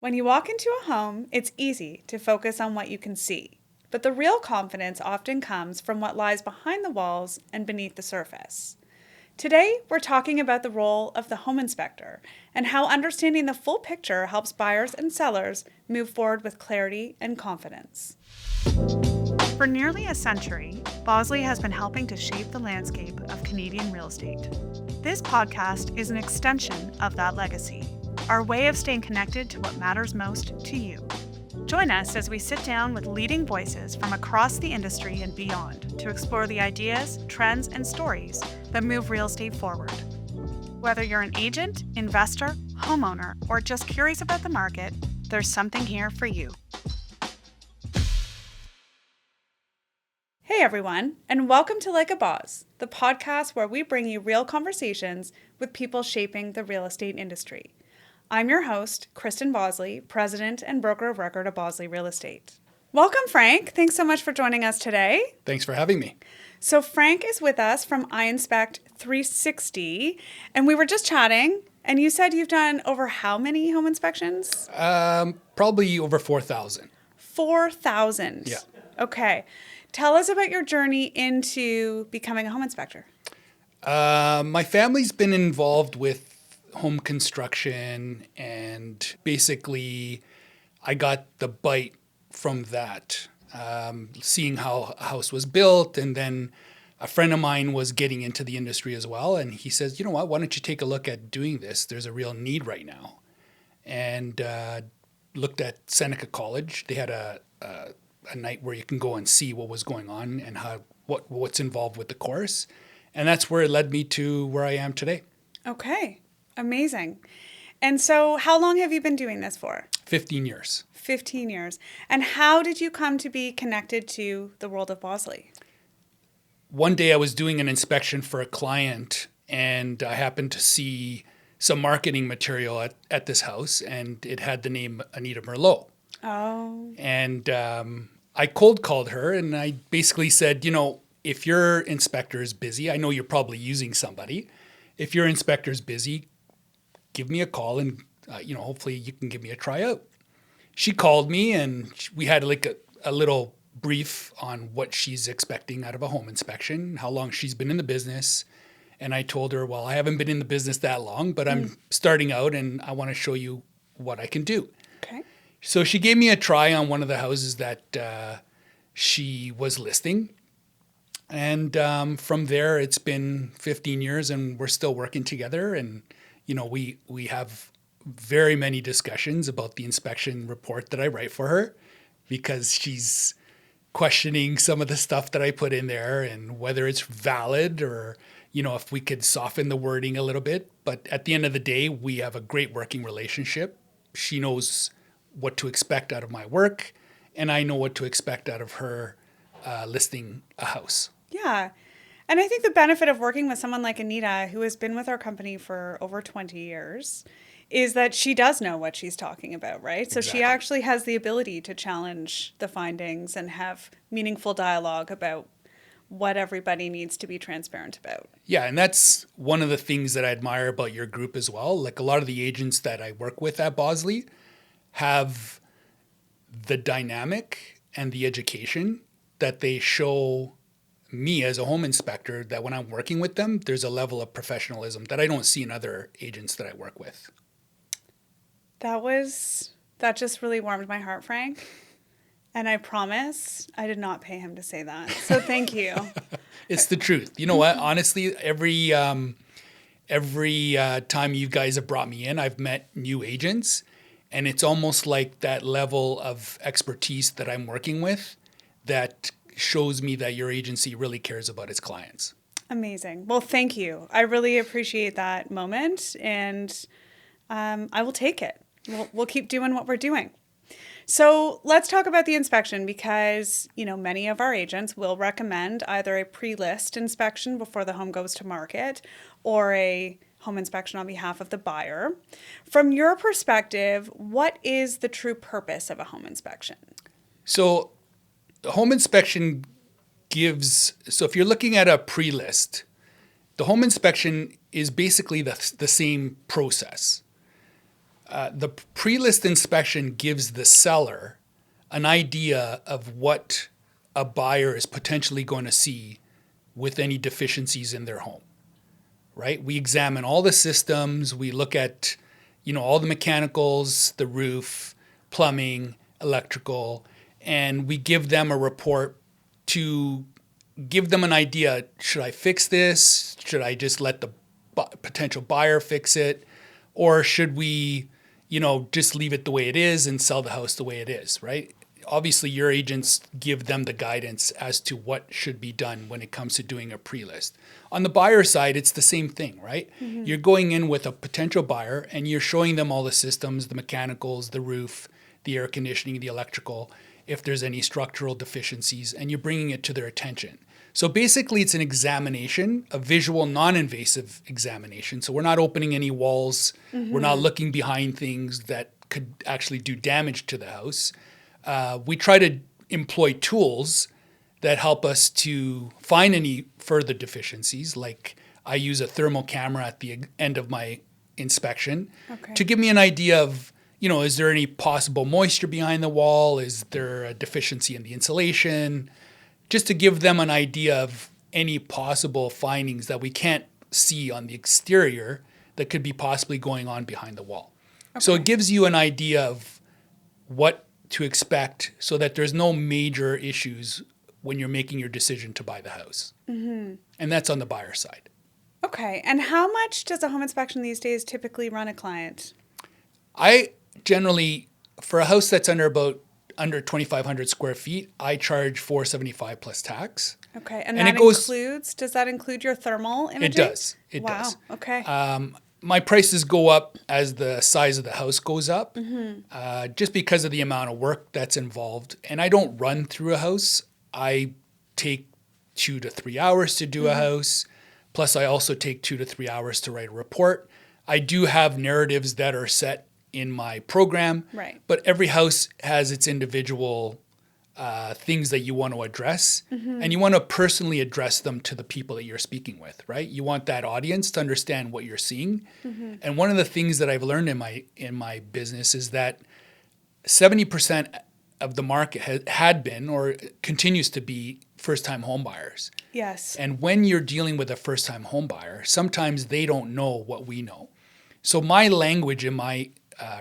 When you walk into a home, it's easy to focus on what you can see. But the real confidence often comes from what lies behind the walls and beneath the surface. Today, we're talking about the role of the home inspector and how understanding the full picture helps buyers and sellers move forward with clarity and confidence. For nearly a century, Bosley has been helping to shape the landscape of Canadian real estate. This podcast is an extension of that legacy, our way of staying connected to what matters most to you. Join us as we sit down with leading voices from across the industry and beyond to explore the ideas, trends, and stories that move real estate forward. Whether you're an agent, investor, homeowner, or just curious about the market, there's something here for you. Hey everyone, and welcome to Like a Boss, the podcast where we bring you real conversations with people shaping the real estate industry. I'm your host, Kristen Bosley, President and Broker of Record of Bosley Real Estate. Welcome, Frank. Thanks so much for joining us today. Thanks for having me. So Frank is with us from iInspect 360, and we were just chatting, and you said you've done over how many home inspections? Probably over 4,000. 4,000? Yeah. Okay. Tell us about your journey into becoming a home inspector. My family's been involved with home construction, and basically I got the bite from that, seeing how a house was built. And then a friend of mine was getting into the industry as well. And he says, you know what, why don't you take a look at doing this? There's a real need right now. And looked at Seneca College. They had a night where you can go and see what was going on and what's involved with the course. And that's where it led me to where I am today. Okay. Amazing. And so how long have you been doing this for? 15 years. 15 years. And how did you come to be connected to the world of Bosley? One day I was doing an inspection for a client, and I happened to see some marketing material at this house, and it had the name Anita Merlot. Oh. And I cold called her, and I basically said, you know, if your inspector is busy, I know you're probably using somebody. If your inspector's busy, give me a call, and hopefully you can give me a tryout. She called me, and we had like a little brief on what she's expecting out of a home inspection, how long she's been in the business. And I told her, well, I haven't been in the business that long, but I'm starting out, and I want to show you what I can do. Okay. So she gave me a try on one of the houses that she was listing. And from there, it's been 15 years, and we're still working together. And, you know, we have very many discussions about the inspection report that I write for her, because she's questioning some of the stuff that I put in there and whether it's valid, or, you know, if we could soften the wording a little bit. But at the end of the day, we have a great working relationship. She knows what to expect out of my work, and I know what to expect out of her listing a house. Yeah. And I think the benefit of working with someone like Anita, who has been with our company for over 20 years, is that she does know what she's talking about, right? So Exactly. She actually has the ability to challenge the findings and have meaningful dialogue about what everybody needs to be transparent about. Yeah, and that's one of the things that I admire about your group as well. Like, a lot of the agents that I work with at Bosley have the dynamic and the education that they show me as a home inspector, that when I'm working with them, there's a level of professionalism that I don't see in other agents that I work with. That just really warmed my heart, Frank. And I promise I did not pay him to say that. So thank you. It's the truth. You know what? Honestly, every time you guys have brought me in, I've met new agents, and it's almost like that level of expertise that I'm working with that shows me that your agency really cares about its clients. Amazing. Well, thank you. I really appreciate that moment, and I will take it. We'll keep doing what we're doing. So let's talk about the inspection, because, you know, many of our agents will recommend either a pre-list inspection before the home goes to market, or a home inspection on behalf of the buyer. From your perspective, what is the true purpose of a home inspection? So the home inspection so if you're looking at a pre-list, the home inspection is basically the same process. The pre-list inspection gives the seller an idea of what a buyer is potentially going to see with any deficiencies in their home, right? We examine all the systems. We look at, all the mechanicals, the roof, plumbing, electrical, and we give them a report to give them an idea. Should I fix this? Should I just let the potential buyer fix it? Or should we, just leave it the way it is and sell the house the way it is, right? Obviously, your agents give them the guidance as to what should be done when it comes to doing a pre-list. On the buyer side, it's the same thing, right? Mm-hmm. You're going in with a potential buyer and you're showing them all the systems, the mechanicals, the roof, the air conditioning, the electrical, if there's any structural deficiencies, and you're bringing it to their attention. So basically, it's an examination, a visual, non-invasive examination. So we're not opening any walls. Mm-hmm. We're not looking behind things that could actually do damage to the house. We try to employ tools that help us to find any further deficiencies. Like I use a thermal camera at the end of my inspection to give me an idea of, is there any possible moisture behind the wall? Is there a deficiency in the insulation? Just to give them an idea of any possible findings that we can't see on the exterior that could be possibly going on behind the wall. Okay. So it gives you an idea of what to expect so that there's no major issues when you're making your decision to buy the house. Mm-hmm. And that's on the buyer side. Okay. And how much does a home inspection these days typically run a client? I generally, for a house that's under 2,500 square feet, I charge $475 plus tax. Okay. And that does that include your thermal imaging? It does. It does. Wow. Okay. My prices go up as the size of the house goes up, just because of the amount of work that's involved. And I don't run through a house. I take 2 to 3 hours to do a house. Plus, I also take 2 to 3 hours to write a report. I do have narratives that are set in my program, right? But every house has its individual things that you want to address, and you want to personally address them to the people that you're speaking with, right? You want that audience to understand what you're seeing. And one of the things that I've learned in my business is that 70% of the market had been or continues to be first-time home buyers. Yes. And when you're dealing with a first-time home buyer, sometimes they don't know what we know. So my language in my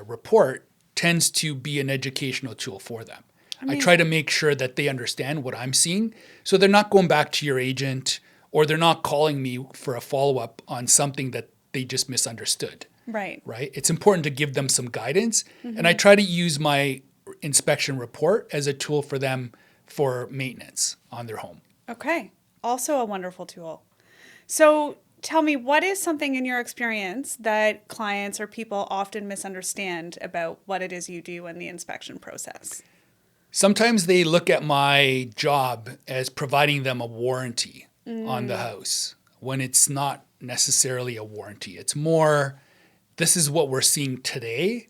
report tends to be an educational tool for them. I try to make sure that they understand what I'm seeing, so they're not going back to your agent or they're not calling me for a follow-up on something that they just misunderstood. Right. Right? It's important to give them some guidance, and I try to use my inspection report as a tool for them for maintenance on their home. Okay. Also a wonderful tool. So tell me, what is something in your experience that clients or people often misunderstand about what it is you do in the inspection process? Sometimes they look at my job as providing them a warranty on the house when it's not necessarily a warranty. It's more, this is what we're seeing today.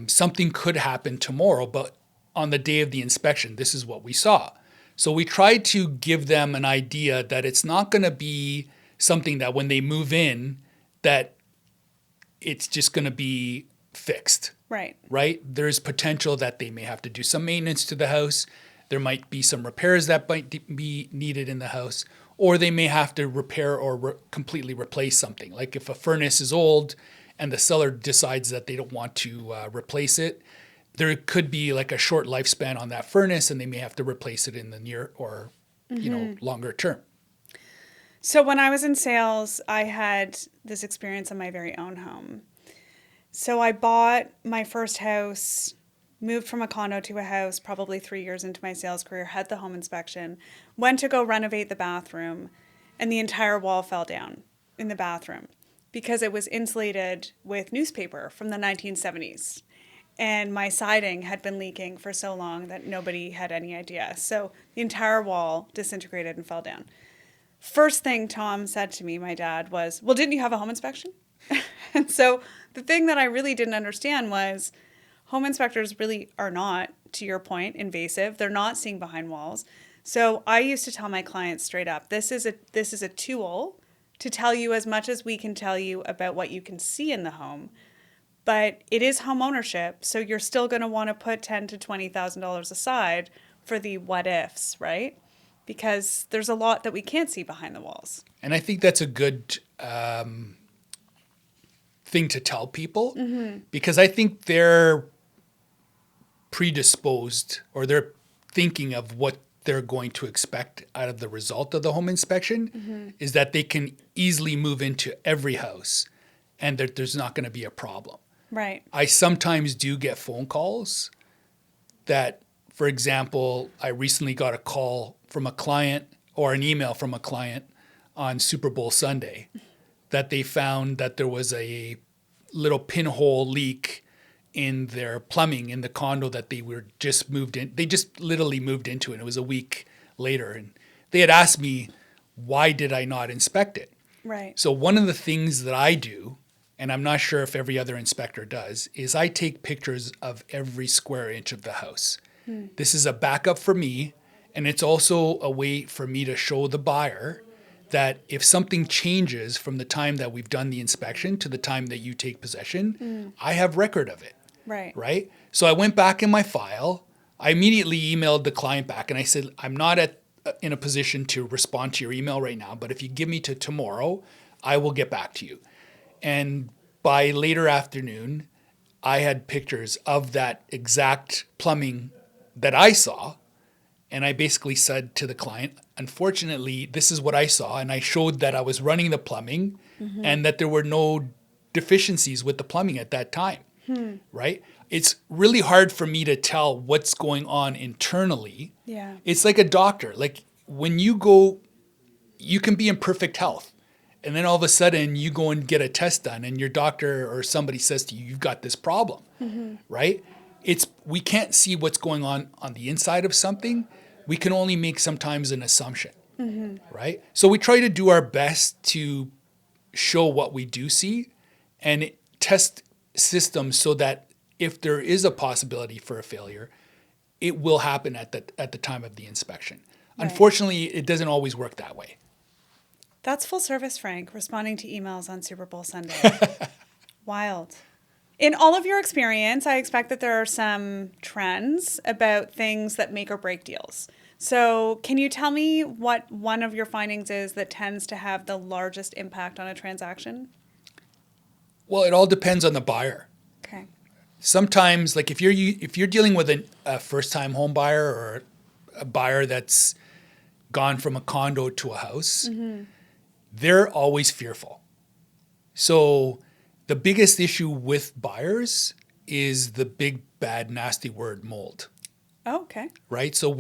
Something could happen tomorrow, but on the day of the inspection, this is what we saw. So we try to give them an idea that it's not going to be something that when they move in, that it's just going to be fixed. Right. Right? There's potential that they may have to do some maintenance to the house. There might be some repairs that might be needed in the house, or they may have to repair or completely replace something. Like if a furnace is old and the seller decides that they don't want to replace it, there could be like a short lifespan on that furnace and they may have to replace it in the near or longer term. So when I was in sales, I had this experience in my very own home. So I bought my first house, moved from a condo to a house probably 3 years into my sales career, had the home inspection, went to go renovate the bathroom, and the entire wall fell down in the bathroom because it was insulated with newspaper from the 1970s. And my siding had been leaking for so long that nobody had any idea. So the entire wall disintegrated and fell down. First thing Tom said to me, my dad, was, well, didn't you have a home inspection? And so the thing that I really didn't understand was home inspectors really are not, to your point, invasive. They're not seeing behind walls. So I used to tell my clients straight up, this is a tool to tell you as much as we can tell you about what you can see in the home. but it is home ownership, so you're still going to want to put $10,000 to $20,000 aside for the what ifs, right? Because there's a lot that we can't see behind the walls. And I think that's a good thing to tell people, because I think they're predisposed, or they're thinking of what they're going to expect out of the result of the home inspection, is that they can easily move into every house and that there's not going to be a problem. Right. I sometimes do get phone calls that, for example, I recently got a call from a client, or an email from a client on Super Bowl Sunday, that they found that there was a little pinhole leak in their plumbing in the condo that they were just moved in. They just literally moved into it. It was a week later. And they had asked me, why did I not inspect it? Right. So one of the things that I do, and I'm not sure if every other inspector does, is I take pictures of every square inch of the house. This is a backup for me, and it's also a way for me to show the buyer that if something changes from the time that we've done the inspection to the time that you take possession, I have record of it. Right. Right? So I went back in my file. I immediately emailed the client back and I said, I'm not in a position to respond to your email right now, but if you give me to tomorrow, I will get back to you. And by later afternoon, I had pictures of that exact plumbing that I saw. And I basically said to the client, unfortunately, this is what I saw. And I showed that I was running the plumbing and that there were no deficiencies with the plumbing at that time. Right? It's really hard for me to tell what's going on internally. Yeah. It's like a doctor. Like when you go, you can be in perfect health. And then all of a sudden you go and get a test done and your doctor or somebody says to you, you've got this problem. Right? We can't see what's going on the inside of something. We can only make sometimes an assumption. Right? So we try to do our best to show what we do see and test systems so that if there is a possibility for a failure, it will happen at the time of the inspection. Right. Unfortunately, it doesn't always work that way. That's full service, Frank, responding to emails on Super Bowl Sunday. Wild. In all of your experience, I expect that there are some trends about things that make or break deals. So can you tell me what one of your findings is that tends to have the largest impact on a transaction? Well, it all depends on the buyer. Okay. Sometimes, like if you're dealing with a first-time home buyer or a buyer that's gone from a condo to a house, they're always fearful. So the biggest issue with buyers is the big, bad, nasty word, mold. Oh, okay. Right? So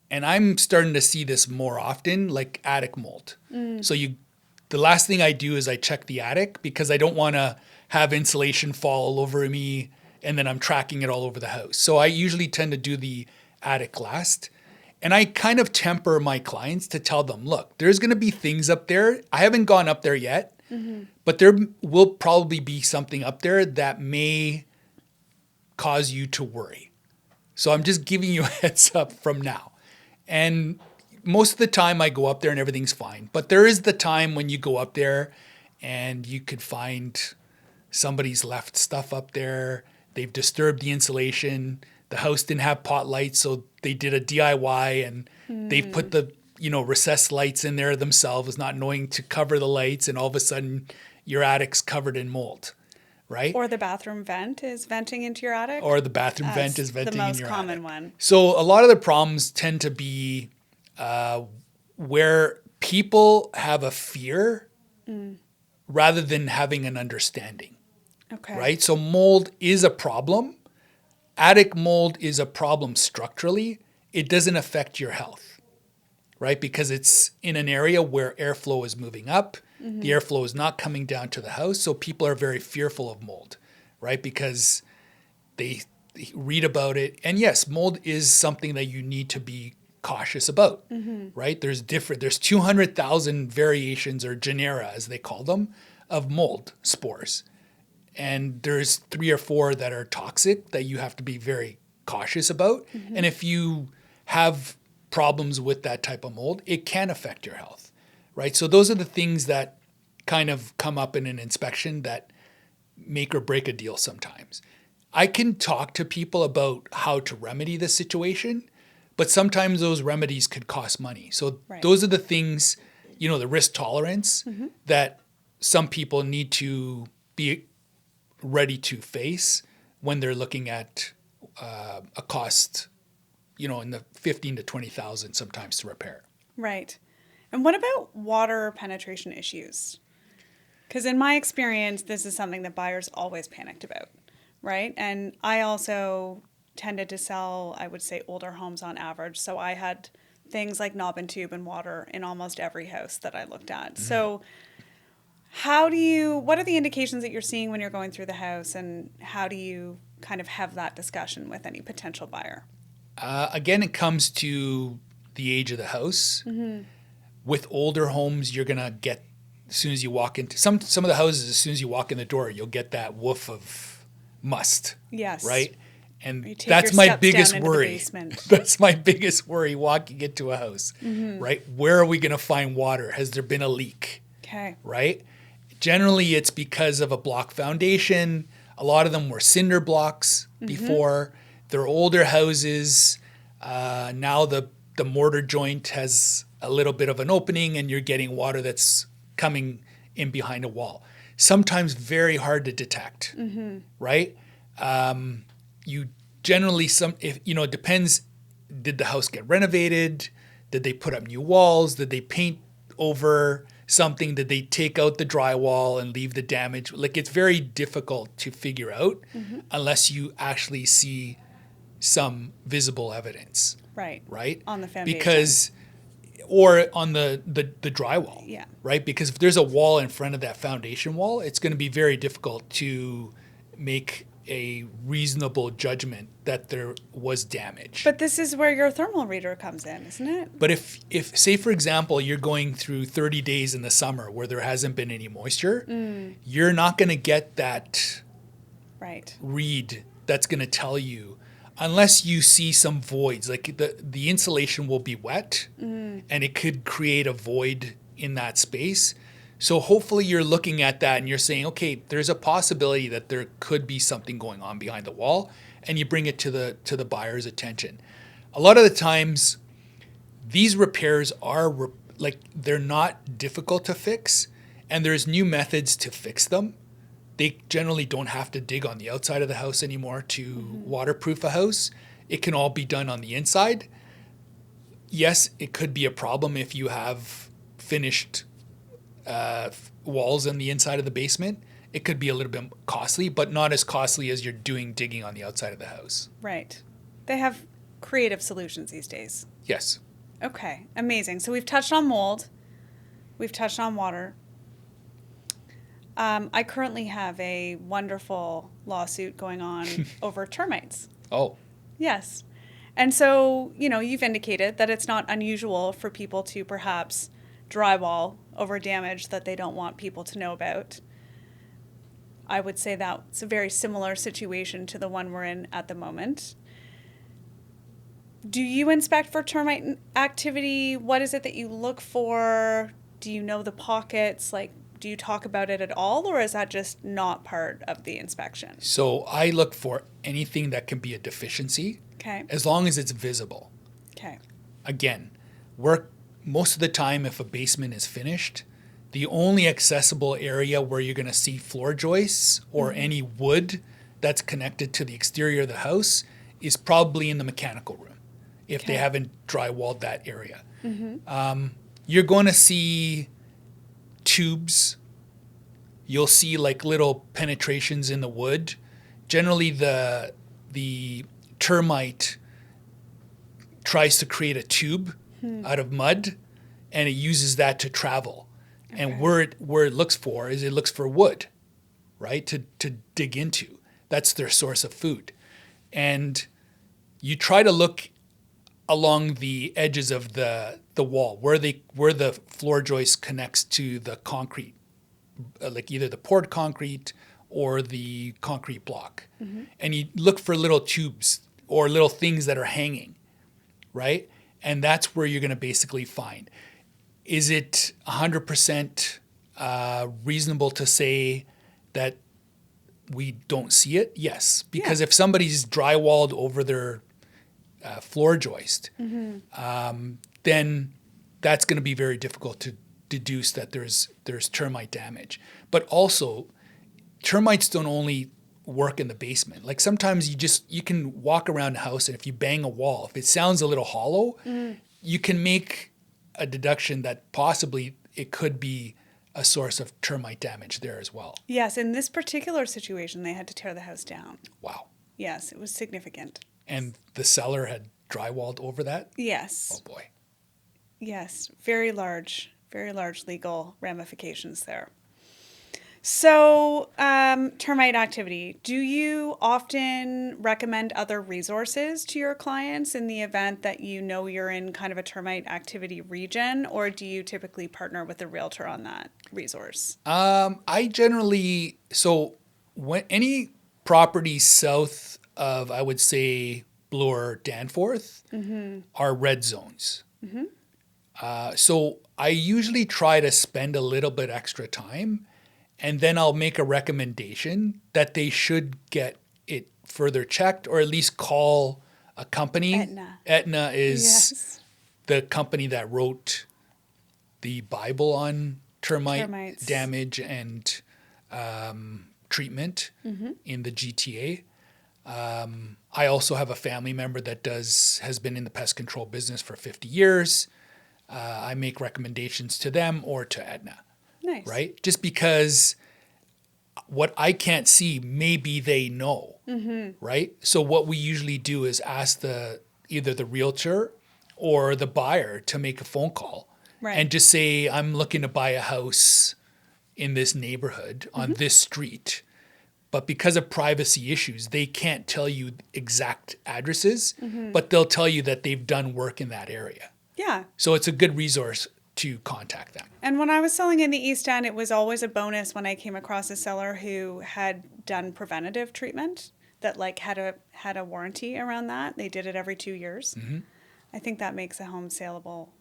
and I'm starting to see this more often, like attic mold. So the last thing I do is I check the attic because I don't want to have insulation fall all over me and then I'm tracking it all over the house. So I usually tend to do the attic last. And I kind of temper my clients to tell them, look, there's going to be things up there. I haven't gone up there yet, but there will probably be something up there that may cause you to worry. So I'm just giving you a heads up from now. And most of the time I go up there and everything's fine. But there is the time when you go up there and you could find somebody's left stuff up there. They've disturbed the insulation. The house didn't have pot lights, so they did a DIY and they've put the recessed lights in there themselves, not knowing to cover the lights, and all of a sudden your attic's covered in mold, right? Or the bathroom vent is venting into your attic. Or the bathroom vent is venting in your attic. The most common one. So a lot of the problems tend to be where people have a fear rather than having an understanding. Okay. Right? So mold is a problem. Attic mold is a problem structurally. It doesn't affect your health, right? Because it's in an area where airflow is moving up. The airflow is not coming down to the house. So people are very fearful of mold, right? Because they read about it. And yes, mold is something that you need to be cautious about, right? There's 200,000 variations or genera, as they call them, of mold spores. And there's 3 or 4 that are toxic that you have to be very cautious about. And if you have problems with that type of mold, it can affect your health, right? So those are the things that kind of come up in an inspection that make or break a deal sometimes. I can talk to people about how to remedy the situation, but sometimes those remedies could cost money. So Right. those are the things, the risk tolerance that some people need to be ready to face when they're looking at a cost, in the 15 to 20,000 sometimes to repair. Right. And what about water penetration issues? Because in my experience, this is something that buyers always panicked about, right? And I also tended to sell, I would say, older homes on average. So I had things like knob and tube and water in almost every house that I looked at. So what are the indications that you're seeing when you're going through the house, and how do you kind of have that discussion with any potential buyer? Again, it comes to the age of the house. With older homes, you're going to get, as soon as you walk into some of the houses, as soon as you walk in the door, you'll get that woof of must. Yes. Right? And You take that's your my steps biggest down into the worry. basement. That's my biggest worry walking into a house. Right? Where are we going to find water? Has there been a leak? Okay. Right? Generally, it's because of a block foundation. A lot of them were cinder blocks before. They're older houses. Now the mortar joint has a little bit of an opening, and you're getting water that's coming in behind a wall. Sometimes very hard to detect, right? You generally it depends. Did the house get renovated? Did they put up new walls? Did they paint over something? Did they take out the drywall and leave the damage? Like, it's very difficult to figure out unless you actually see some visible evidence. Right. Right? On the foundation. Or on the drywall. Yeah. Right? Because if there's a wall in front of that foundation wall, it's going to be very difficult to make a reasonable judgment that there was damage. But this is where your thermal reader comes in, isn't it? But if say, for example, you're going through 30 days in the summer where there hasn't been any moisture, you're not going to get that Right. read that's going to tell you, unless you see some voids. Like the insulation will be wet and it could create a void in that space. So hopefully you're looking at that and you're saying, okay, there's a possibility that there could be something going on behind the wall, and you bring it to the buyer's attention. A lot of the times, these repairs are they're not difficult to fix, and there's new methods to fix them. They generally don't have to dig on the outside of the house anymore to waterproof a house. It can all be done on the inside. Yes, it could be a problem if you have finished walls on the inside of the basement. It could be a little bit costly, but not as costly as you're digging on the outside of the house. Right. They have creative solutions these days. Yes. Okay. Amazing. So we've touched on mold. We've touched on water. I currently have a wonderful lawsuit going on over termites. Oh. Yes. And so, you've indicated that it's not unusual for people to perhaps drywall over damage that they don't want people to know about. I would say that's a very similar situation to the one we're in at the moment. Do you inspect for termite activity? What is it that you look for? Do you know the pockets? Do you talk about it at all, or is that just not part of the inspection? So I look for anything that can be a deficiency, Okay. as long as it's visible. Okay. Again, most of the time, if a basement is finished, the only accessible area where you're going to see floor joists or any wood that's connected to the exterior of the house is probably in the mechanical room, if they haven't drywalled that area. You're going to see tubes. You'll see little penetrations in the wood. Generally, the termite tries to create a tube out of mud, and it uses that to travel. Okay. And where it looks for is it looks for wood, right, to dig into. That's their source of food. And you try to look along the edges of the wall where the floor joist connects to the concrete, like either the poured concrete or the concrete block. And you look for little tubes or little things that are hanging, right? And that's where you're going to basically find. Is it 100% reasonable to say that we don't see it? Yes, because if somebody's drywalled over their floor joist, then that's going to be very difficult to deduce that there's termite damage. But also, termites don't only work in the basement. Like sometimes you can walk around the house, and if you bang a wall, if it sounds a little hollow, you can make a deduction that possibly it could be a source of termite damage there as well. Yes, in this particular situation, they had to tear the house down. Wow. Yes, it was significant. And the cellar had drywalled over that? Yes. Oh boy. Yes, very large legal ramifications there. So, termite activity. Do you often recommend other resources to your clients in the event that you know you're in kind of a termite activity region, or do you typically partner with a realtor on that resource? I generally, so when any property south of, I would say, Bloor, Danforth are red zones. So I usually try to spend a little bit extra time, and then I'll make a recommendation that they should get it further checked, or at least call a company. Aetna. Aetna is the company that wrote the Bible on termites. Damage and treatment in the GTA. I also have a family member that has been in the pest control business for 50 years. I make recommendations to them or to Aetna. Nice. Right? Just because what I can't see, maybe they know. Right? So what we usually do is ask either the realtor or the buyer to make a phone call and just say, I'm looking to buy a house in this neighborhood on this street. But because of privacy issues, they can't tell you exact addresses, but they'll tell you that they've done work in that area. Yeah. So it's a good resource to contact them. And when I was selling in the East End, it was always a bonus when I came across a seller who had done preventative treatment that like had a warranty around that. They did it every 2 years. I think that makes a home saleable.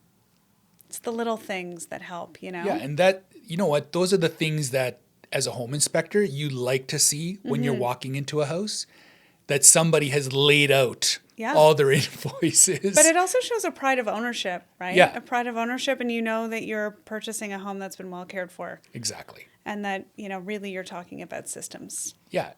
It's the little things that help, you know? Yeah, and that, you know what, those are the things that as a home inspector, you like to see when you're walking into a house, that somebody has laid out all their invoices. But it also shows a pride of ownership, right? Yeah. A pride of ownership, and you know that you're purchasing a home that's been well cared for. Exactly. And that, you know, really you're talking about systems. Yeah.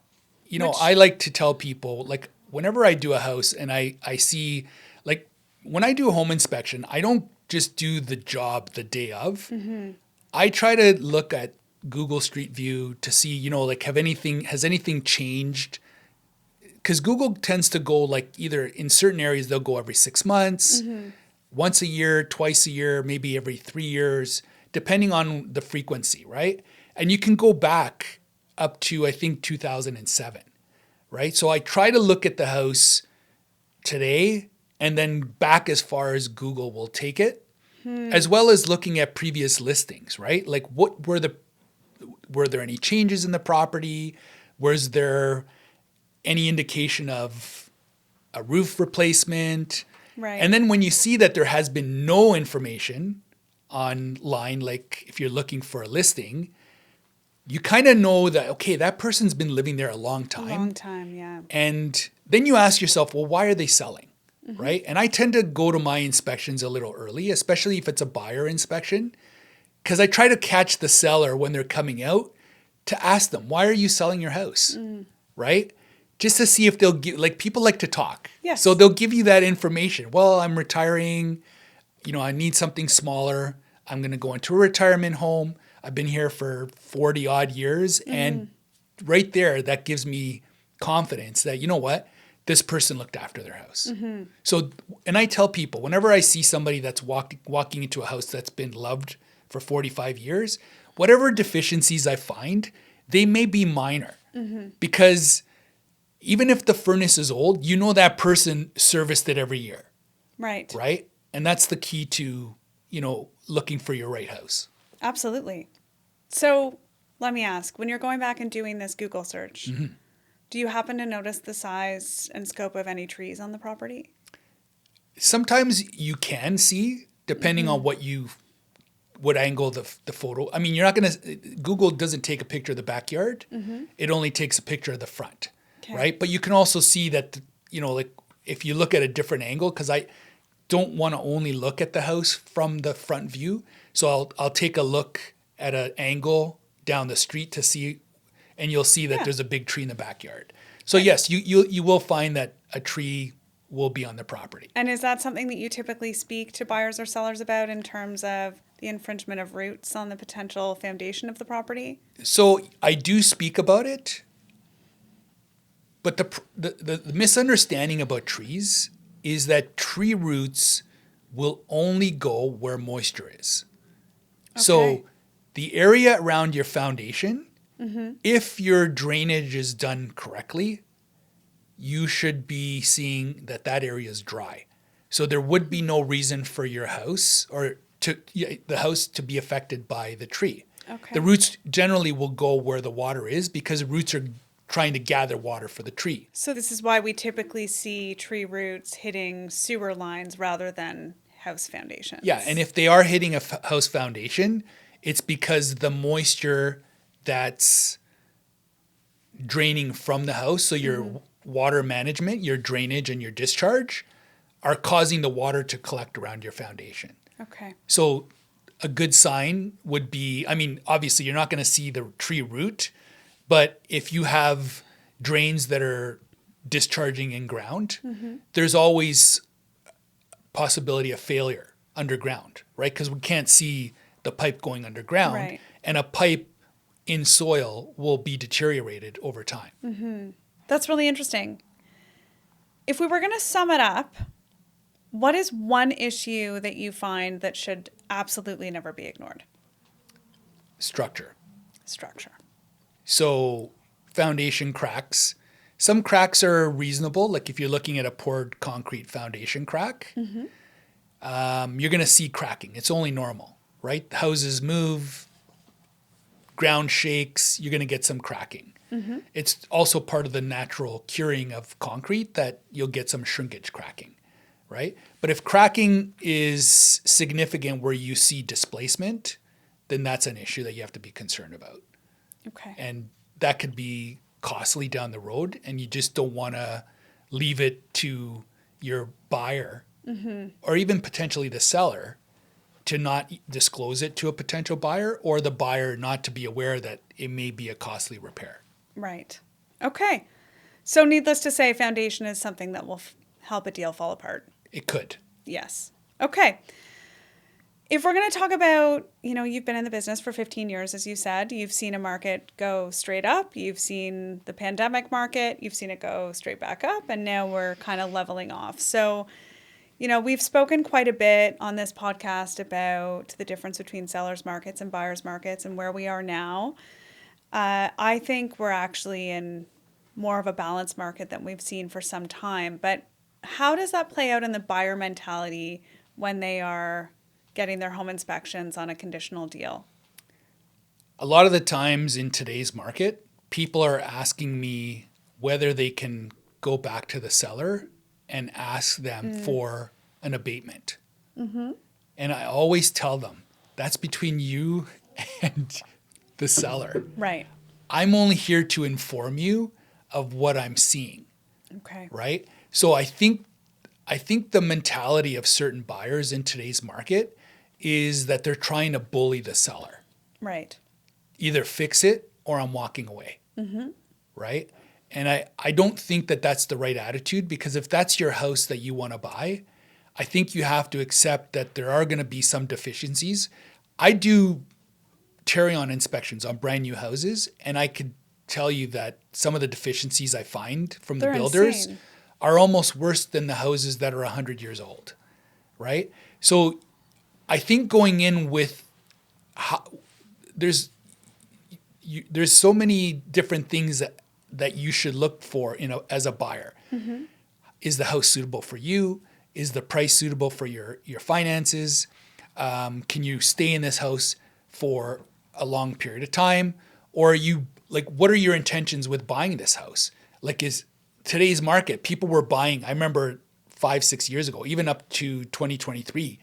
You know, I like to tell people, like, whenever I do a house and I see, like, when I do a home inspection, I don't just do the job the day of. I try to look at Google Street View to see, you know, like, has anything changed? Because Google tends to go like either in certain areas, they'll go every 6 months, once a year, twice a year, maybe every 3 years, depending on the frequency, right? And you can go back up to, I think, 2007, right? So I try to look at the house today and then back as far as Google will take it, as well as looking at previous listings, right? Like were there any changes in the property? Was there any indication of a roof replacement? Right. And then when you see that there has been no information online, like if you're looking for a listing, you kind of know that, okay, that person's been living there a long time. A long time, yeah. And then you ask yourself, well, why are they selling? Right? And I tend to go to my inspections a little early, especially if it's a buyer inspection, because I try to catch the seller when they're coming out to ask them, why are you selling your house? Right? Just to see if they'll give, like, people like to talk. Yes. So they'll give you that information. Well, I'm retiring. You know, I need something smaller. I'm going to go into a retirement home. I've been here for 40 odd years. And right there, that gives me confidence that, you know what, this person looked after their house. So, and I tell people, whenever I see somebody that's walking into a house that's been loved for 45 years, whatever deficiencies I find, they may be minor. Because even if the furnace is old, you know that person serviced it every year. Right. Right? And that's the key to, you know, looking for your right house. Absolutely. So let me ask, when you're going back and doing this Google search, do you happen to notice the size and scope of any trees on the property? Sometimes you can see, depending on what you what angle the photo. I mean, you're not going to, Google doesn't take a picture of the backyard. It only takes a picture of the front, right? But you can also see that, like if you look at a different angle, because I don't want to only look at the house from the front view. So I'll take a look at an angle down the street to see, and you'll see that there's a big tree in the backyard. So yes, you will find that a tree will be on the property. And is that something that you typically speak to buyers or sellers about in terms of the infringement of roots on the potential foundation of the property? So I do speak about it, but the misunderstanding about trees is that tree roots will only go where moisture is. Okay. So the area around your foundation, if your drainage is done correctly, you should be seeing that area is dry. So there would be no reason for your house or the house to be affected by the tree. Okay. The roots generally will go where the water is because roots are trying to gather water for the tree. So this is why we typically see tree roots hitting sewer lines rather than house foundations. Yeah, and if they are hitting a house foundation, it's because the moisture that's draining from the house, so your water management, your drainage and your discharge are causing the water to collect around your foundation. Okay. So a good sign would be, I mean, obviously you're not going to see the tree root, but if you have drains that are discharging in ground, there's always possibility of failure underground, right? Because we can't see the pipe going underground, and a pipe in soil will be deteriorated over time. That's really interesting. If we were going to sum it up, what is one issue that you find that should absolutely never be ignored? Structure. So foundation cracks. Some cracks are reasonable. Like if you're looking at a poured concrete foundation crack, you're going to see cracking. It's only normal, right? Houses move, ground shakes, you're going to get some cracking. It's also part of the natural curing of concrete that you'll get some shrinkage cracking, right? But if cracking is significant where you see displacement, then that's an issue that you have to be concerned about. Okay. And that could be costly down the road, and you just don't want to leave it to your buyer or even potentially the seller to not disclose it to a potential buyer, or the buyer not to be aware that it may be a costly repair. Right. Okay. So needless to say, foundation is something that will help a deal fall apart. It could. Yes. Okay. If we're going to talk about, you've been in the business for 15 years, as you said, you've seen a market go straight up, you've seen the pandemic market, you've seen it go straight back up, and now we're kind of leveling off. So, we've spoken quite a bit on this podcast about the difference between sellers markets and buyers markets and where we are now. I think we're actually in more of a balanced market than we've seen for some time. But how does that play out in the buyer mentality when they are getting their home inspections on a conditional deal? A lot of the times in today's market, people are asking me whether they can go back to the seller and ask them for an abatement. And I always tell them, that's between you and the seller. Right. I'm only here to inform you of what I'm seeing. Okay. Right? So I think the mentality of certain buyers in today's market is that they're trying to bully the seller. Right. Either fix it or I'm walking away. Right? And I don't think that that's the right attitude, because if that's your house that you want to buy, I think you have to accept that there are going to be some deficiencies. I do carry-on inspections on brand new houses, and I could tell you that some of the deficiencies I find from the builders insane. Are almost worse than the houses that are 100 years old, right? So I think going in with there's so many different things that you should look for, as a buyer. Is the house suitable for you? Is the price suitable for your finances? Can you stay in this house for a long period of time? Or are you what are your intentions with buying this house? Is today's market, people were buying, I remember 5-6 years ago, even up to 2023,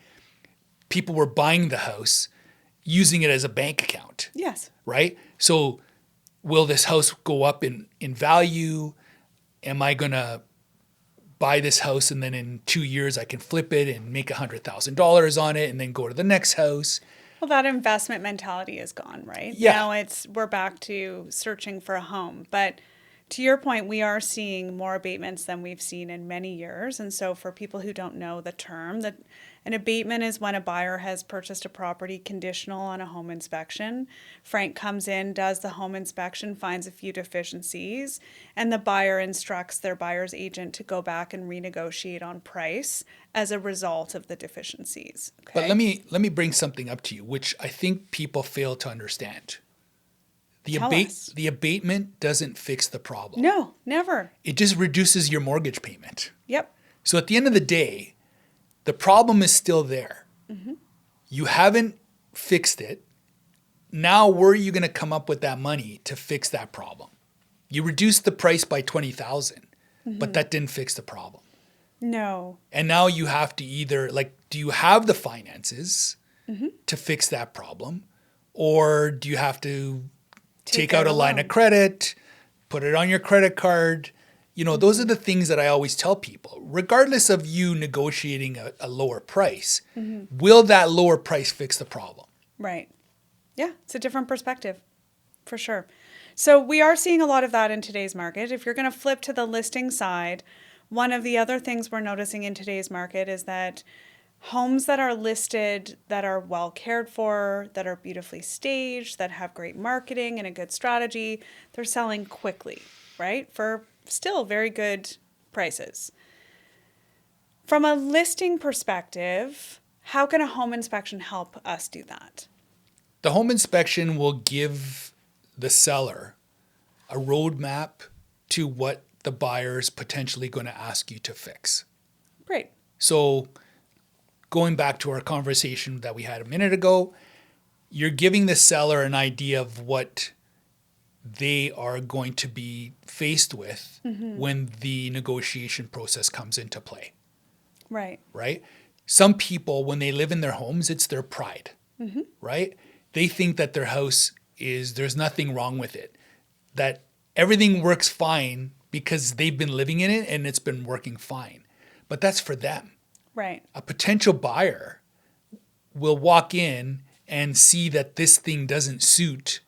people were buying the house using it as a bank account, Yes. right? So will this house go up in value? Am I going to buy this house and then in 2 years I can flip it and make $100,000 on it and then go to the next house? Well, that investment mentality is gone, right? Yeah. Now we're back to searching for a home. But to your point, we are seeing more abatements than we've seen in many years. And so for people who don't know the term, that an abatement is when a buyer has purchased a property conditional on a home inspection. Frank comes in, does the home inspection, finds a few deficiencies, and the buyer instructs their buyer's agent to go back and renegotiate on price as a result of the deficiencies. Okay? But let me bring something up to you, which I think people fail to understand. Tell us. The abatement doesn't fix the problem. No, never. It just reduces your mortgage payment. Yep. So at the end of the day, the problem is still there. Mm-hmm. You haven't fixed it. Now where are you going to come up with that money to fix that problem? You reduced the price by $20,000, but that didn't fix the problem. No. And now you have to either, like, do you have the finances to fix that problem? Or do you have to take out a line of credit, put it on your credit card? You know, those are the things that I always tell people. Regardless of you negotiating a lower price, will that lower price fix the problem? Right. Yeah, it's a different perspective, for sure. So we are seeing a lot of that in today's market. If you're going to flip to the listing side, one of the other things we're noticing in today's market is that homes that are listed that are well cared for, that are beautifully staged, that have great marketing and a good strategy, they're selling quickly, right? For still very good prices. From a listing perspective, how can a home inspection help us do that? The home inspection will give the seller a roadmap to what the buyer is potentially going to ask you to fix. Great. So going back to our conversation that we had a minute ago, you're giving the seller an idea of what they are going to be faced with when the negotiation process comes into play. Right. Right? Some people, when they live in their homes, it's their pride, right? They think that their house there's nothing wrong with it, that everything works fine because they've been living in it and it's been working fine. But that's for them. Right. A potential buyer will walk in and see that this thing doesn't suit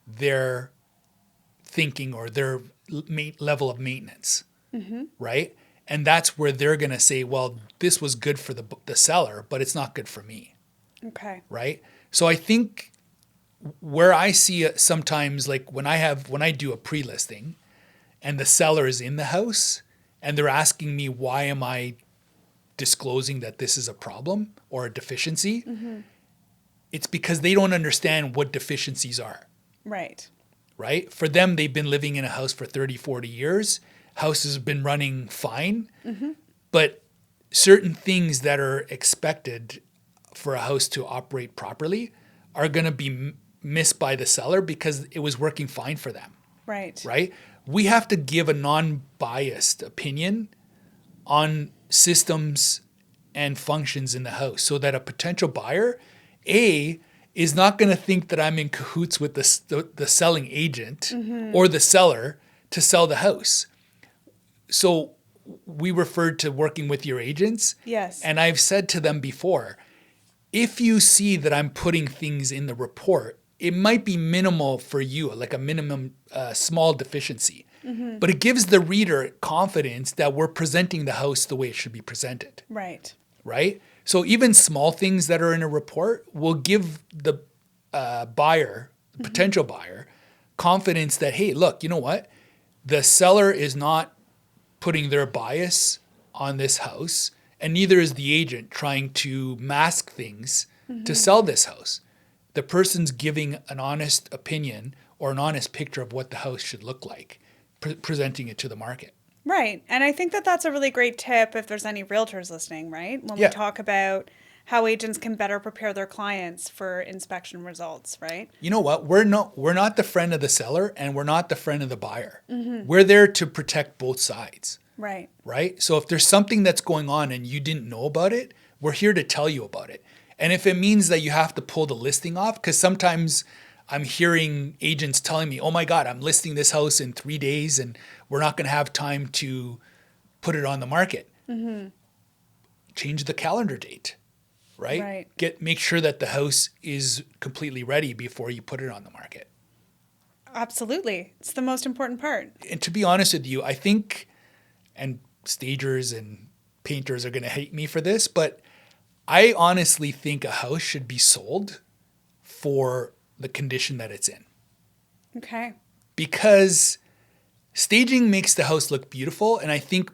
their thinking or their level of maintenance, right? And that's where they're going to say, well, this was good for the seller, but it's not good for me, Okay. right? So I think where I see it sometimes, like when I do a pre-listing and the seller is in the house and they're asking me, why am I disclosing that this is a problem or a deficiency? It's because they don't understand what deficiencies are. Right. Right? For them, they've been living in a house for 30, 40 years. Houses have been running fine. But certain things that are expected for a house to operate properly are going to be missed by the seller because it was working fine for them. Right. Right? We have to give a non-biased opinion on systems and functions in the house so that a potential buyer, is not going to think that I'm in cahoots with the selling agent or the seller to sell the house. So we referred to working with your agents. Yes. And I've said to them before, if you see that I'm putting things in the report, it might be minimal for you, like a minimum small deficiency. But it gives the reader confidence that we're presenting the house the way it should be presented. Right. Right? So even small things that are in a report will give the buyer, the potential buyer, confidence that, hey, look, you know what? The seller is not putting their bias on this house, and neither is the agent trying to mask things to sell this house. The person's giving an honest opinion or an honest picture of what the house should look like, presenting it to the market. Right. And I think that that's a really great tip if there's any realtors listening, right? When we Yeah. talk about how agents can better prepare their clients for inspection results, right? You know what? We're not the friend of the seller and we're not the friend of the buyer. We're there to protect both sides, Right. right? So if there's something that's going on and you didn't know about it, we're here to tell you about it. And if it means that you have to pull the listing off, because sometimes I'm hearing agents telling me, oh my God, I'm listing this house in 3 days and we're not going to have time to put it on the market. Change the calendar date, right? Make sure that the house is completely ready before you put it on the market. Absolutely. It's the most important part. And to be honest with you, I think, and stagers and painters are going to hate me for this, but I honestly think a house should be sold for the condition that it's in. Okay. Because staging makes the house look beautiful. And I think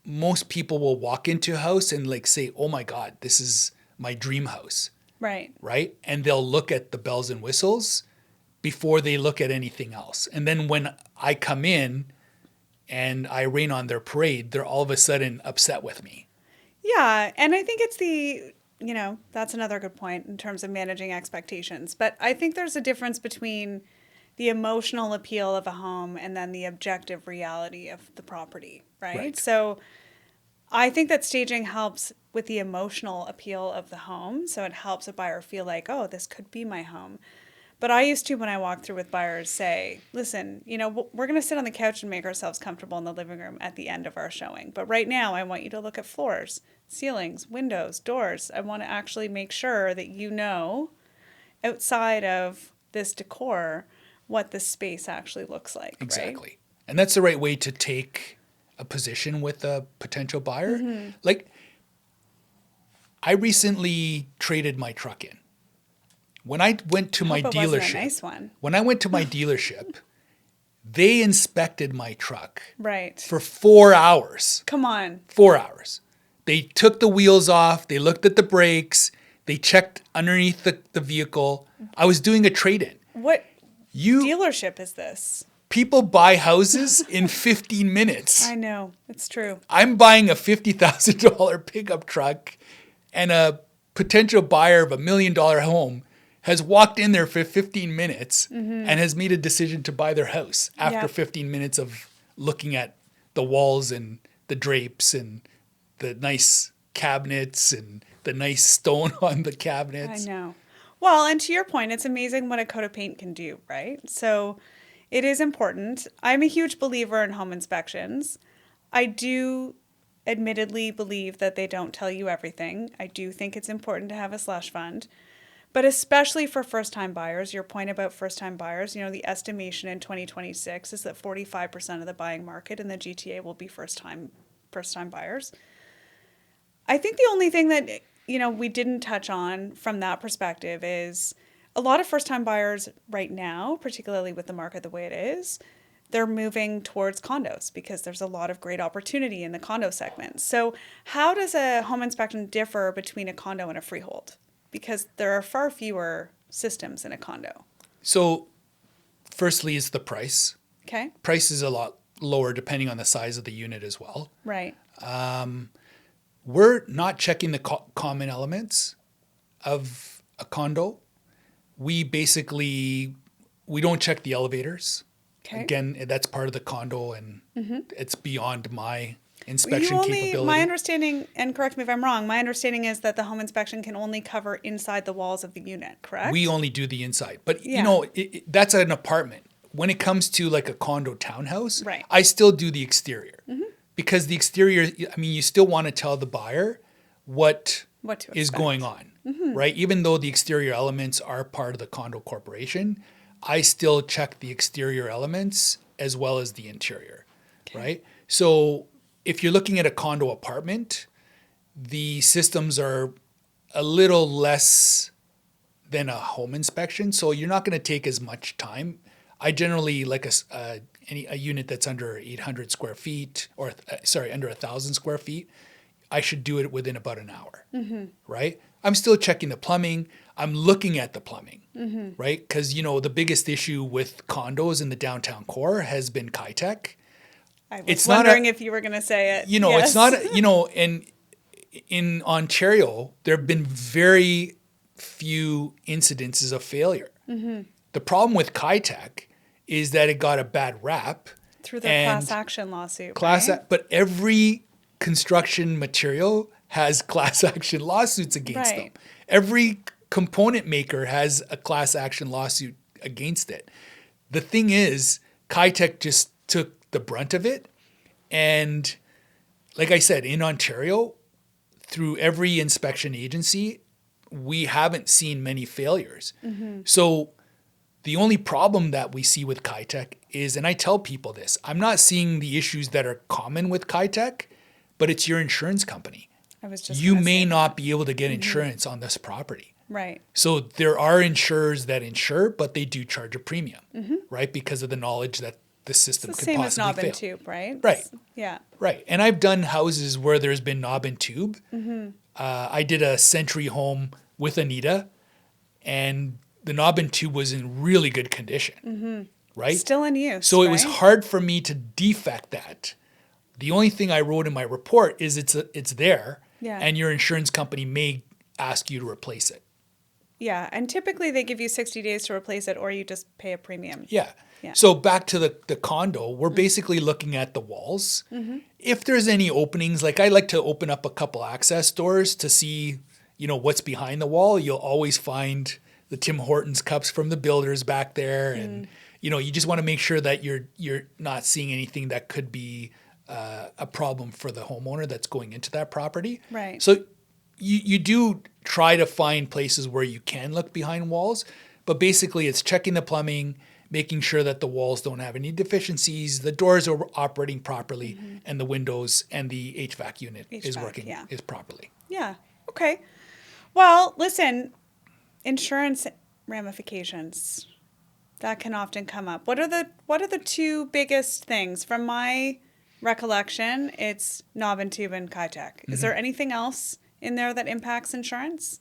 most people will walk into a house and like say, oh my God, this is my dream house. Right. Right. And they'll look at the bells and whistles before they look at anything else. And then when I come in and I rain on their parade, they're all of a sudden upset with me. Yeah. And I think it's that's another good point in terms of managing expectations. But I think there's a difference between the emotional appeal of a home and then the objective reality of the property, right? So I think that staging helps with the emotional appeal of the home. So it helps a buyer feel like, oh, this could be my home. But I used to, when I walk through with buyers, say, listen, we're going to sit on the couch and make ourselves comfortable in the living room at the end of our showing. But right now, I want you to look at floors, ceilings, windows, doors. I want to actually make sure that outside of this decor, what the space actually looks like. Exactly. Right? And that's the right way to take a position with a potential buyer. Like, I recently traded my truck in. When I went to my dealership, wasn't a nice one. When I went to my dealership, they inspected my truck for 4 hours. Come on. 4 hours. They took the wheels off. They looked at the brakes. They checked underneath the vehicle. I was doing a trade-in. What dealership is this? People buy houses in 15 minutes. I know. It's true. I'm buying a $50,000 pickup truck, and a potential buyer of $1 million home has walked in there for 15 minutes and has made a decision to buy their house after 15 minutes of looking at the walls and the drapes and the nice cabinets and the nice stone on the cabinets. I know. Well, and to your point, it's amazing what a coat of paint can do, right? So it is important. I'm a huge believer in home inspections. I do admittedly believe that they don't tell you everything. I do think it's important to have a slush fund. But especially for first-time buyers, your point about first-time buyers, the estimation in 2026 is that 45% of the buying market in the GTA will be first-time buyers. I think the only thing that, we didn't touch on from that perspective is a lot of first-time buyers right now, particularly with the market the way it is, they're moving towards condos because there's a lot of great opportunity in the condo segment. So how does a home inspection differ between a condo and a freehold? Because there are far fewer systems in a condo. So firstly is the price. Okay. Price is a lot lower depending on the size of the unit as well. Right. We're not checking the common elements of a condo. We don't check the elevators. Okay. Again, that's part of the condo and it's beyond my inspection capability. My understanding, and correct me if I'm wrong, my understanding is that the home inspection can only cover inside the walls of the unit, correct? We only do the inside. But, that's an apartment. When it comes to like a condo townhouse, I still do the exterior. Because the exterior, you still want to tell the buyer what is going on, right? Even though the exterior elements are part of the condo corporation, I still check the exterior elements as well as the interior, right? So if you're looking at a condo apartment, the systems are a little less than a home inspection, so you're not going to take as much time. I generally like a unit that's under 800 square feet, or under 1,000 square feet. I should do it within about an hour, right? I'm still checking the plumbing. I'm looking at the plumbing, right? Because the biggest issue with condos in the downtown core has been Kitech. I was wondering if you were going to say it. It's not, and in Ontario, there have been very few incidences of failure. The problem with Kitech is that it got a bad rap. Through their class action lawsuit, but every construction material has class action lawsuits against them. Right. Every component maker has a class action lawsuit against it. The thing is, Kitech just took the brunt of it. And like I said, in Ontario, through every inspection agency, we haven't seen many failures. So the only problem that we see with Kitech is, and I tell people this, I'm not seeing the issues that are common with Kitech, but it's your insurance company. I was just You gonna may say not be able to get insurance on this property. Right. So there are insurers that insure, but they do charge a premium, right? Because of the knowledge that the system It's the could same as possibly knob fail. and tube, right? Right. Yeah. Right. And I've done houses where there's been knob and tube. I did a Century home with Anita, and the knob and tube was in really good condition, right? Still in use. So it was right? hard for me to defect that. The only thing I wrote in my report is it's there, Yeah. and your insurance company may ask you to replace it. Yeah. And typically they give you 60 days to replace it, or you just pay a premium. Yeah. Yeah. So back to the condo, we're basically looking at the walls. If there's any openings, like I like to open up a couple access doors to see, what's behind the wall. You'll always find the Tim Hortons cups from the builders back there. And, you just want to make sure that you're not seeing anything that could be a problem for the homeowner that's going into that property. Right. So you do try to find places where you can look behind walls, but basically it's checking the plumbing, making sure that the walls don't have any deficiencies, the doors are operating properly, and the windows and the HVAC unit is HVAC, working yeah. is properly. Yeah. Okay. Well, listen, insurance ramifications that can often come up. What are the two biggest things from my recollection? It's knob and tube and Kitech. Is there anything else in there that impacts insurance?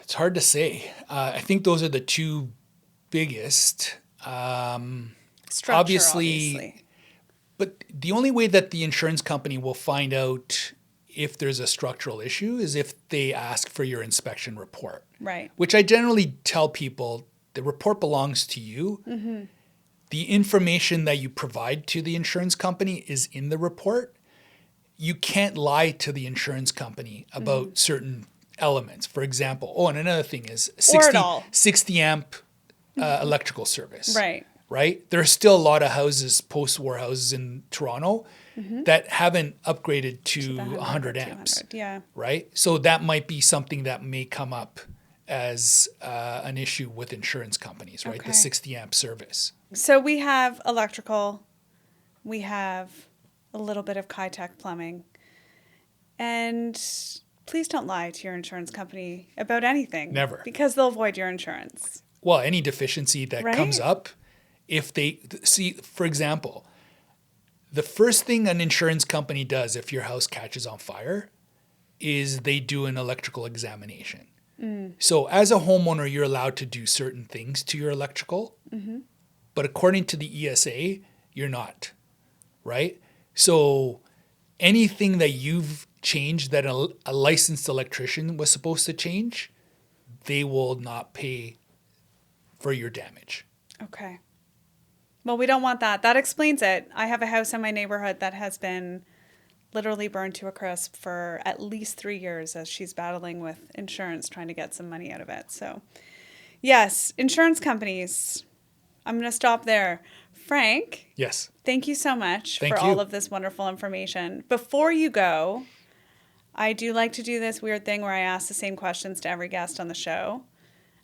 It's hard to say. I think those are the two biggest. Structure, obviously. But the only way that the insurance company will find out if there's a structural issue is if they ask for your inspection report. Right. Which I generally tell people, the report belongs to you. The information that you provide to the insurance company is in the report. You can't lie to the insurance company about certain elements. For example, and another thing is 60 amp electrical service. Right? There are still a lot of houses, post-war houses in Toronto that haven't upgraded to 100 amps. Yeah. Right? So that might be something that may come up as an issue with insurance companies, right? Okay. The 60 amp service. So we have electrical, we have a little bit of Kitech plumbing, and please don't lie to your insurance company about anything. Never. Because they'll void your insurance. Well, any deficiency that comes up, if they see, for example, the first thing an insurance company does if your house catches on fire is they do an electrical examination. So as a homeowner, you're allowed to do certain things to your electrical, but according to the ESA, you're not, right? So anything that you've changed that a licensed electrician was supposed to change, they will not pay for your damage. Okay. Well, we don't want that. That explains it. I have a house in my neighborhood that has been literally burned to a crisp for at least 3 years as she's battling with insurance, trying to get some money out of it. So, yes, insurance companies. I'm going to stop there. Frank. Yes. Thank you so much Thank for you. all of this wonderful information. Before you go, I do like to do this weird thing where I ask the same questions to every guest on the show.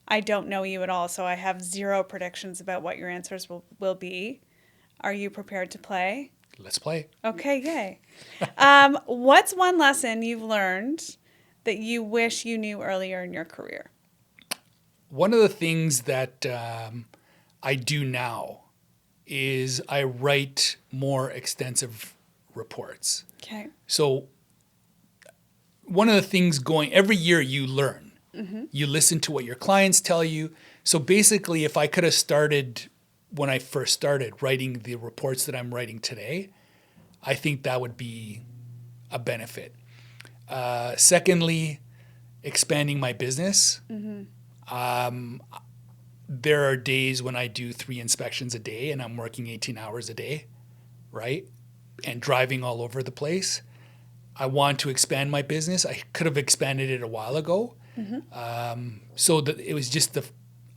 I don't know you at all, so I have zero predictions about what your answers will be. Are you prepared to play? Let's play. Okay, yay. What's one lesson you've learned that you wish you knew earlier in your career? One of the things that I do now is I write more extensive reports. Okay. So one of the things every year you learn. You listen to what your clients tell you. So basically, if I could have started when I first started writing the reports that I'm writing today, I think that would be a benefit. Secondly, expanding my business. There are days when I do 3 inspections a day and I'm working 18 hours a day, right? And driving all over the place. I want to expand my business. I could have expanded it a while ago. So that it was just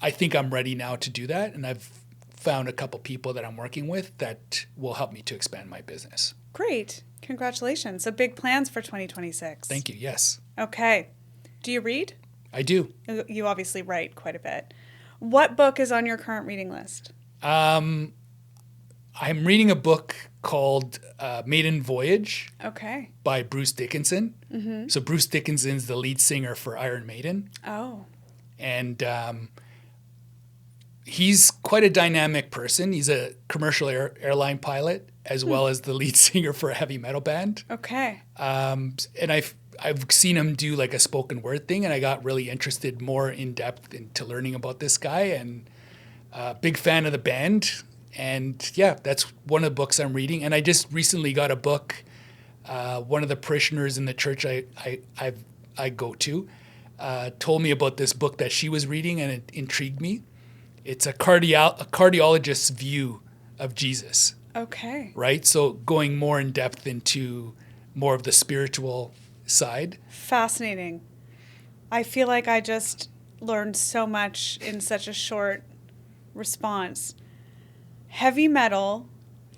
I think I'm ready now to do that. And I've found a couple people that I'm working with that will help me to expand my business. Great. Congratulations. So big plans for 2026. Thank you. Yes. Okay. Do you read? I do. You obviously write quite a bit. What book is on your current reading list? I'm reading a book called Maiden Voyage by Bruce Dickinson. So Bruce Dickinson's the lead singer for Iron Maiden. Oh. And he's quite a dynamic person. He's a commercial airline pilot as well as the lead singer for a heavy metal band. Okay. And I've seen him do like a spoken word thing, and I got really interested more in depth into learning about this guy, and big fan of the band. And yeah, that's one of the books I'm reading. And I just recently got a book. One of the parishioners in the church I go to told me about this book that she was reading, and it intrigued me. It's a cardiologist's view of Jesus. Okay. Right? So going more in depth into more of the spiritual side. Fascinating. I feel like I just learned so much in such a short response. Heavy metal,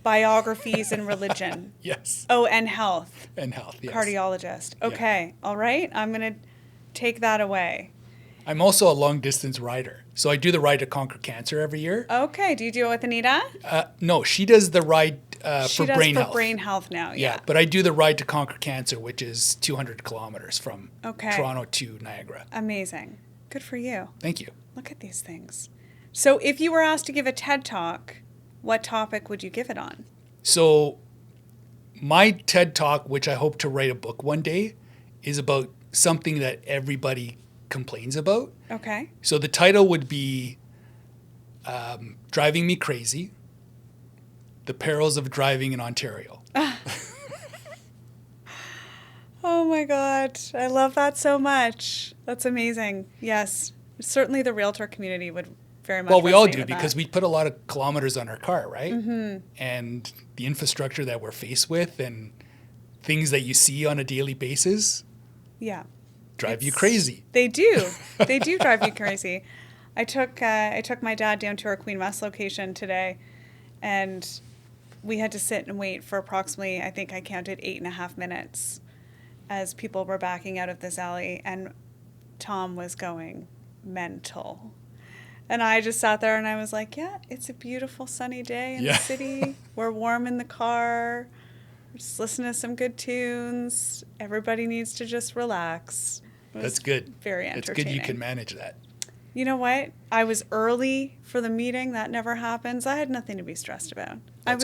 biographies, and religion. Yes. Oh, and health. And health, yes. Cardiologist. Okay. Yeah. All right. I'm going to take that away. I'm also a long-distance rider. So I do the Ride to Conquer Cancer every year. Okay. Do you do it with Anita? No, she does the ride for brain health. For brain health now, yeah. But I do the Ride to Conquer Cancer, which is 200 kilometers from Toronto to Niagara. Amazing. Good for you. Thank you. Look at these things. So if you were asked to give a TED Talk, what topic would you give it on? So my TED Talk, which I hope to write a book one day, is about something that everybody complains about. Okay. So the title would be Driving Me Crazy, The Perils of Driving in Ontario. Oh my God. I love that so much. That's amazing. Yes. Certainly the realtor community would very much. Well, we all do because we put a lot of kilometers on our car, right? Mm-hmm. And the infrastructure that we're faced with and things that you see on a daily basis. Yeah. Drive you crazy. They do. They do drive you crazy. I took my dad down to our Queen West location today, and we had to sit and wait for approximately, I think I counted 8.5 minutes as people were backing out of this alley, and Tom was going mental. And I just sat there and I was like, yeah, it's a beautiful sunny day in the city. We're warm in the car. We're just listening to some good tunes. Everybody needs to just relax. That's good. Very entertaining. It's good you can manage that. You know what? I was early for the meeting. That never happens. I had nothing to be stressed about. I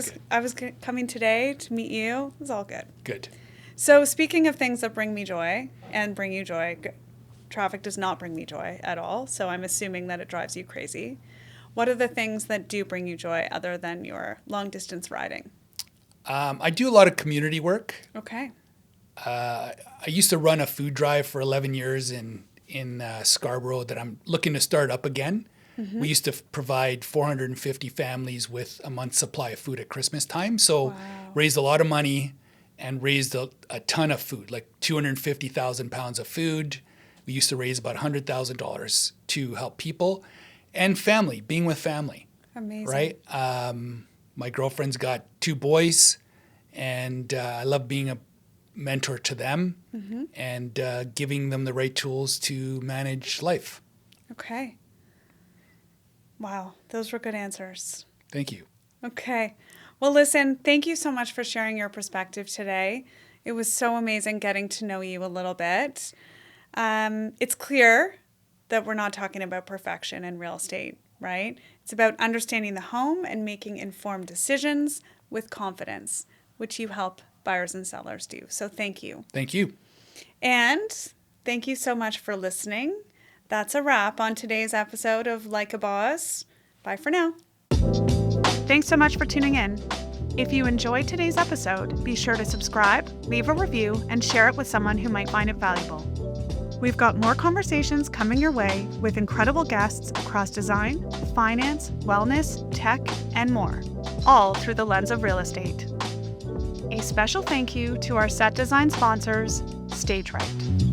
was coming today to meet you. It was all good. Good. So speaking of things that bring me joy and bring you joy, traffic does not bring me joy at all. So I'm assuming that it drives you crazy. What are the things that do bring you joy other than your long distance riding? I do a lot of community work. Okay. I used to run a food drive for 11 years in Scarborough that I'm looking to start up again. Mm-hmm. We used to provide 450 families with a month's supply of food at Christmas time. So raised a lot of money and raised a ton of food, like 250,000 pounds of food. We used to raise about $100,000 to help people and family, being with family. Amazing. Right? My girlfriend's got 2 boys, and I love being a mentor to them and giving them the right tools to manage life. Okay. Wow. Those were good answers. Thank you. Okay. Well, listen, thank you so much for sharing your perspective today. It was so amazing getting to know you a little bit. It's clear that we're not talking about perfection in real estate, right? It's about understanding the home and making informed decisions with confidence, which you help buyers and sellers do. So thank you. Thank you. And thank you so much for listening. That's a wrap on today's episode of Like a Boss. Bye for now. Thanks so much for tuning in. If you enjoyed today's episode, be sure to subscribe, leave a review, and share it with someone who might find it valuable. We've got more conversations coming your way with incredible guests across design, finance, wellness, tech, and more, all through the lens of real estate. A special thank you to our set design sponsors, Stage Right.